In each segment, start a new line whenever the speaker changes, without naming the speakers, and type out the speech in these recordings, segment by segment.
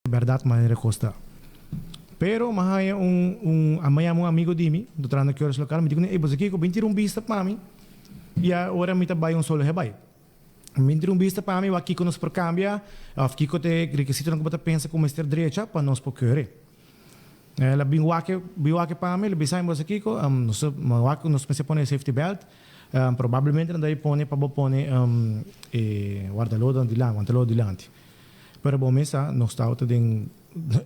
verdade maneira costa. Pero mahaya amaya um amigo de mim, do trano que horas local, me digo, ei, você aqui com 21 vista para mim. E agora me trabalho um solo rebai. 21 vista para mim, aqui que nós por cambia, aqui que te requisito não bota pensa como estar direita para nós por querer. Ela biwake para mim, ele bisa mo aqui ko, nós pensa pone safety belt, provavelmente não daí pone para pone guarda-lodo de lá, guarda-lodo de lá. Pero bom mesa, nós está auto den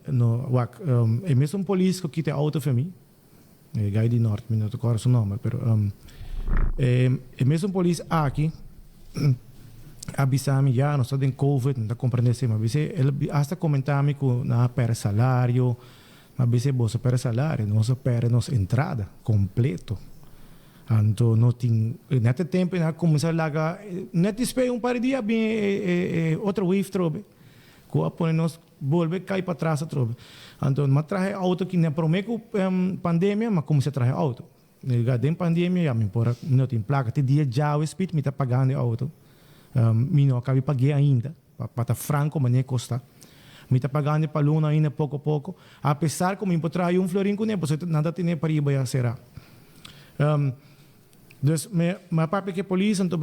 no wak é mesmo polícia que tem auto para mim. Gai de norte, me não tô com o nome, pero é mesmo polícia aqui. Avisame já, nós estamos em COVID, não está compreendendo, mas ele hasta comentar-me que na per salário, mas você per salário, nós per nos entrada completo. Então não tem nesse tempo na começar lá, net espera par de dias bem outro wave trobe. Co apone nos volve cai para trás trobe. Então mas traje auto que na promeco pandemia, mas como se traje auto. Tem pandemia, me por não tem placa, tem dia já o speed me tá pagando auto. Me não acabei paguei ainda, para franco, mas nem custa. Me está pagando para luna ainda pouco a pouco. Apesar que me trazer florim com ele, porque nada tem para ir a será. Dus mijn papa que polícia, então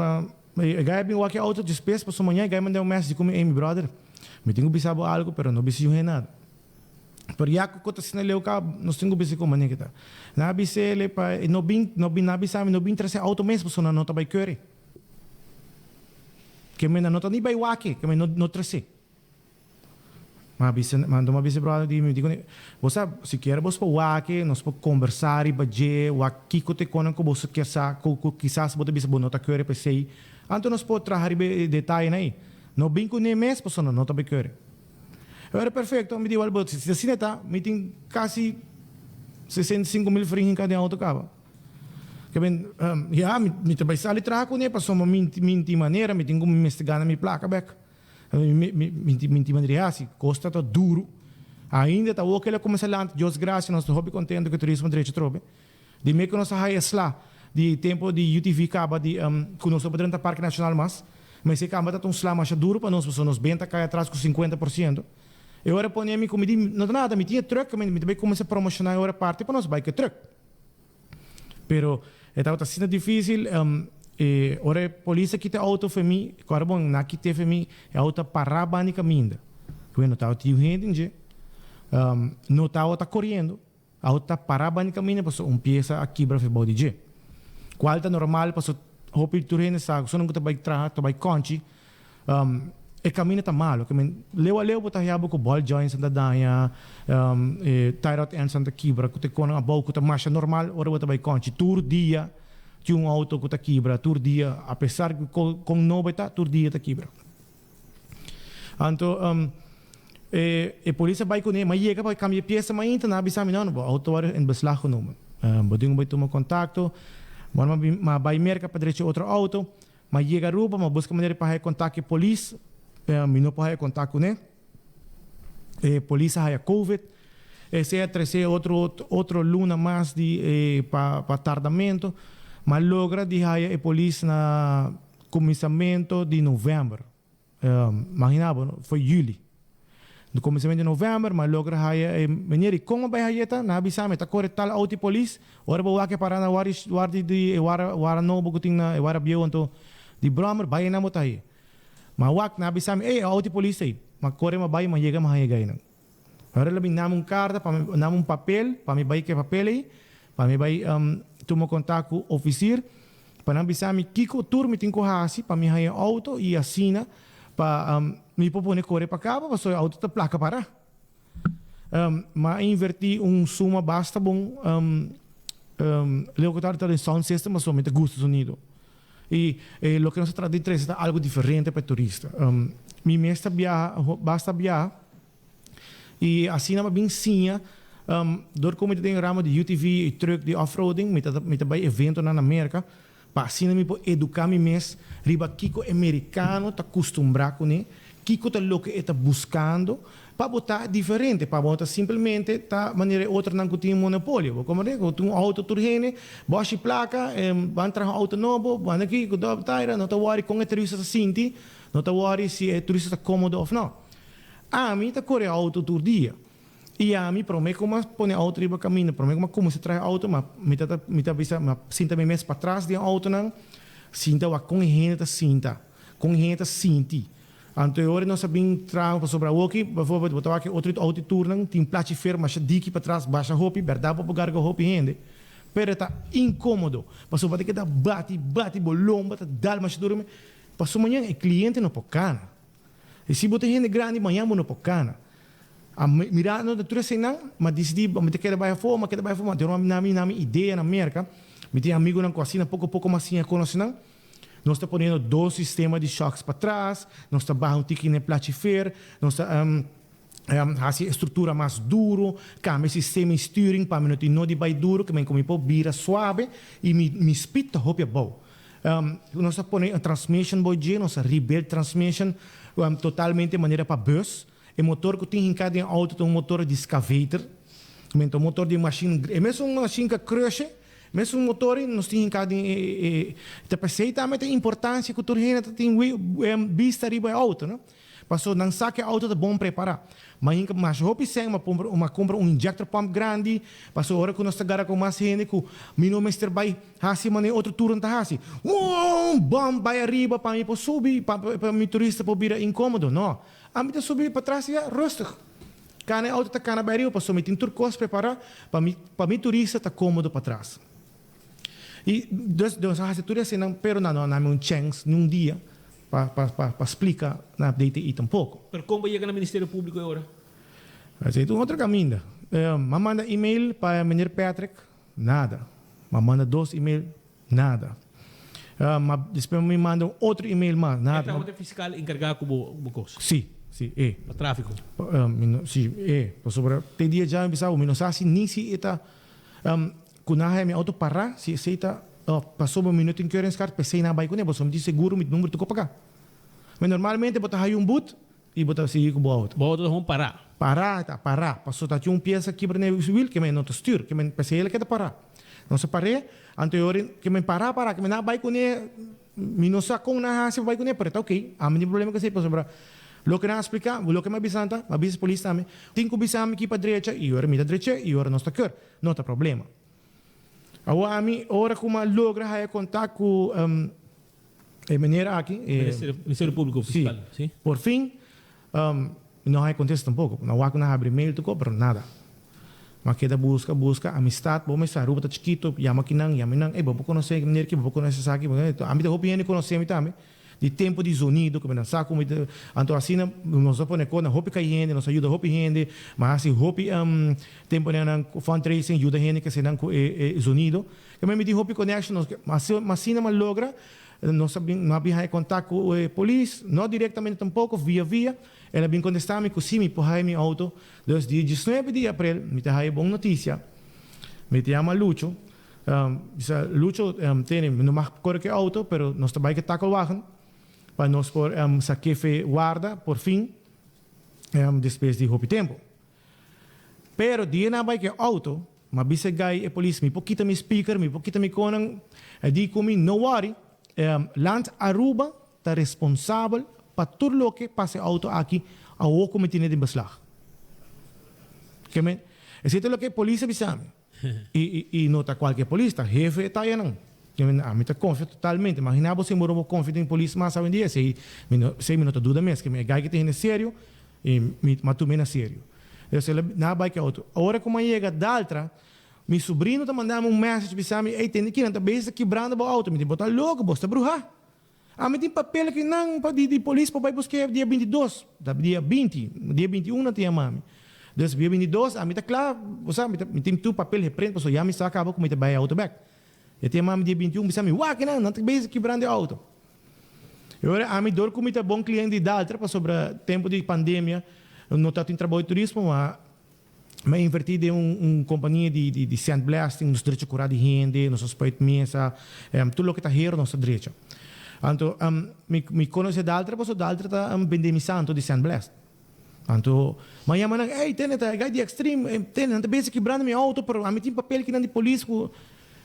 gai bem o que auto despesa para amanhã, gai mandar messagem como meu brother. Me tenho bisabo algo, pero não bisio nada. Pero já que eu estou leu cá, nós temos bisio como nem que tá. Na bisele para no bin trazer auto mesmo, porque não tá vai querer. Que me não tá nem vai wake, que me não trazer. Mandou uma brother de mim, digo, você se quer você para wake, nós podemos conversar e bater, o aqui que te conhece que você quer sa, quizás você bisa não tá querer para sei, então nós podemos trazer detalhe aí, não bem com nem mês, pessoa não tá bem querer. Era perfeito, me digo, se assim tá, me tem quase 65,000 francs em cada auto cava. Que bem, me também sai trazer com ele, passou uma minti maneira, me tem como investigar na minha placa, beca. Minti maneira assim, custa tá duro. Ainda tá o que ele começa lá, Deus graças, nós estamos contentes que o turismo direito trobe. De meio que nós saímos lá, de tempo de UTV caba de que nós podemos ter Parque Nacional mas se caba tá um slá mais duro para nós, pessoas nos benta cai atrás com 50%. Eu era põe me como não nada, me tinha truck, me também comecei a promocionar agora parte para nós bike truck. Pero estava sendo difícil. Ora polícia que tem auto para mim, agora bom, na que tem para mim é auto parabani caminda. Quando estava tio gente, não estava correndo, auto parabani caminda, passou peça aqui para body G. Qual tá normal, passou hopi turene sa, só não que vai tratar, vai conchi. E caminho tá malo, que leu a leu botar yabo com ball joints da danha, tie rod ends da quebra, que te cono a boca tá marcha normal, ora botar vai conchi tour dia. Tinha auto que está quebra, tur dia, apesar que com não está, tur dia está quebra. Então, a polícia vai com ele, mas chega para cambiar peça, mas ainda não avisa não, o auto era em beslag genomen. Bodinho vai tomar contato, mas vai merca para direito outro auto, mas chega a roupa, mas busca maneira para contato com a polícia, não pode contato com ele. A polícia tem COVID, esse é trazer outro luna mais de para tardamento. Mas logra de a polícia na começamento de novembro. Imaginava, foi julho. No começamento de novembro, mas logra a maneira como vai a eta, na avisame, tá corre tal auto polícia, ora boa que para na guarda de wara novo que tinha wara bio então de Bromer, vai na mota aí. Mas wak na avisame, auto polícia aí, mas corre mas vai, mas chega não. Agora ele me dá carta, para me papel, para me vai que papel aí, para me vai tomar contato com o oficial, para avisar-me que tour me tem que fazer, para me ir auto e assina, para me propor correr para cá, para o auto da placa para. Mas invertir suma basta bom, locutar de sound system, mas somente gosto sonido. E o que nós traduzimos é algo diferente para turista. Me mesta basta viajar, e assina bem sim. Door como tem ramo de UTV e truck de off-roading, met bij evento na América, para assim me educar me mes, riba kiko americano tá acostumbrado com né, kiko tá lo que está buscando, para botar diferente, para botar simplesmente tá maneira outra não tem monopólio, como é que um auto turgene, boche placa, van tra auto novo, van aqui com dobro tire, não tá worry com a turista sinti, não tá worry se é turista cômodo ou não. A mim tá corre auto todo dia. E a mim promete como põe auto riba caminho, promete como se traz auto, mas me tá visa, mas sinta me mês para trás de auto não, sinta o com gente sinta, com gente sinti. Anterior nós sabíamos trabalhar sobre o que, por favor, botar aqui outro auto turno, tem plate ferma, daqui para trás, baixa roupa, verdade para pegar a roupa gente. Pero tá incômodo. Passou vai ter que dar bate, bolomba, tá dar mais dorme. Passou manhã é cliente no pocana. E se botar gente grande manhã no pocana. A mirar no tudo assim não, mas decidi, me ter que dar fome, Tem uma ideia na América. Me tem amigo na cozinha, pouco mais assim, conhece não. Nós estamos pondo 2 sistemas de choques para trás, nós estamos barrando um tique no platifer, nós estamos assim, estrutura mais duro, cambia sistema steering para não ter de bem duro, que me come por vira suave e me spita roupa bom. Nós estamos pondo transmission boy, nós rebuild transmission totalmente de maneira para bus. O motor que tem em cada auto tem um motor de excavator, um motor de machine, é mesmo uma machine que crush. Mesmo um motor, nós temos cada também tem importância que o turno tem vista riba auto, não? Passou não saque auto é bom preparar. Mas roupa sem uma compra injector pump grande, passou hora que nós agora com mais gente que meu mister vai assim mas outro turno tá assim. Bom, vai arriba para mim subir, para mim turista para vir incômodo, não. A mim subir para trás é rústico. Cana auto tá cana barril, passou me tem turcos preparar para mim turista tá cômodo para trás. E dos tudo assim, pero não um chance num dia para explicar na DTI tampouco.
Pero como chega no Ministério Público agora?
Mas é um outro caminho. Me manda e-mail para o Mr. Patrick, nada. Me manda 2 e-mails, nada. Depois me manda outro e-mail, mas nada.
Então, o fiscal encarregado com o coisa?
Sim, é.
Para tráfico?
Sim, é. Tem dia já me sabe, não sabe nem se está kunahay mi auto para si seita passou um minuto em que eu escar pensei na bike né você me diz seguro mi número tu pagar mas normalmente bota aí um boot e bota seguir com o auto
vamos parar
passou tá tinha peça que brene wheel que me não te styr que me pensei ele que tá parar não se parei anterior que me parar que me na bike né mi não sa com na hasi bike né pero tá ok a mim problema que sei para sobre lo que na explicar lo que me bisanta me bis polícia também tem que bisam aqui para direita e ora mi da direita e ora não está cor não tá problema. A mim, ora como logra ter contato com a maneira aqui.
Ministério Público Fiscal, sim?
Por fim, não há contexto tampouco. Não há como abrir e-mail, pero nada. Mas queda busca, amistade, bom, mas a ruba está chiquito, yama kinang, vou conhecer a maneira que vou conhecer essa aqui. A mim, eu vou conhecer também. De tempo de sonido, que me saco, então assim, nós põe coisa, roupa caindo, nós ajuda roupa gente, mas assim, roupa, tempo na fundraising, ajuda gente que se não sonido, que me diz roupa connection, mas assim não logra, nós não havia contato com a polícia, não diretamente tampouco, via, ela vem contestar-me que sim, me porra meu auto, dos dias 19 de abril, me dá boa notícia, me chama Lucho, Lucho tem, não mais corre que auto, pero nós trabalhamos que tackle wagen, para nós por essa kefe guarda por fim depois de roupa tempo. Pero dia na vai que auto, mas bisa gai e polícia me pouquita me speaker, me pouquita me conan, di comi no worry, Land Aruba tá responsável para tudo o que passa auto aqui a o comitê de beslag. Que me, esse é o que a polícia bisa e não tá qualquer polícia, jefe tá aí não. A mim confio totalmente. Imagina você morou confio em polícia, mas sabe dia sei minutos dúvida mesmo que me gai que tem sério e me também na sério. Eu sei na bike auto. A hora como chega da altra, meu sobrinho tá mandando message para mim, ei tem que não tá bem quebrando o auto, me tem botar louco, bosta bruxa. A mim tem papel que não para de polícia para buscar dia 22, dia 20, dia 21 não tem mami. Então dia 22, a mim tá claro, você me tem tu papel reprende, porque já me saca acaba com me vai auto back. E tem mami dia 21, bisa mi, wah, que não tem bem quebrando o auto. Eu a mim dor como é bom cliente de altra para sobre tempo de pandemia, não está em trabalho de turismo, mas inverti de companhia de sandblasting, nos direitos curar de gente, nos aspectos mesa, tudo o que está here, nossa direita. Então, me conhece da altra, porque da altra está vendendo de sandblast. Então, manhã manhã, ei, tem essa guy de extreme, tem não bem quebrando meu auto, pero a mim tem papel que não de polícia.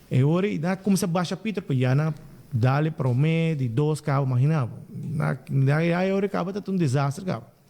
E ora, dá começa a baixar Peter, para já na dale promete de 2 carros, imaginava. Na hora acaba tá um desastre, cara.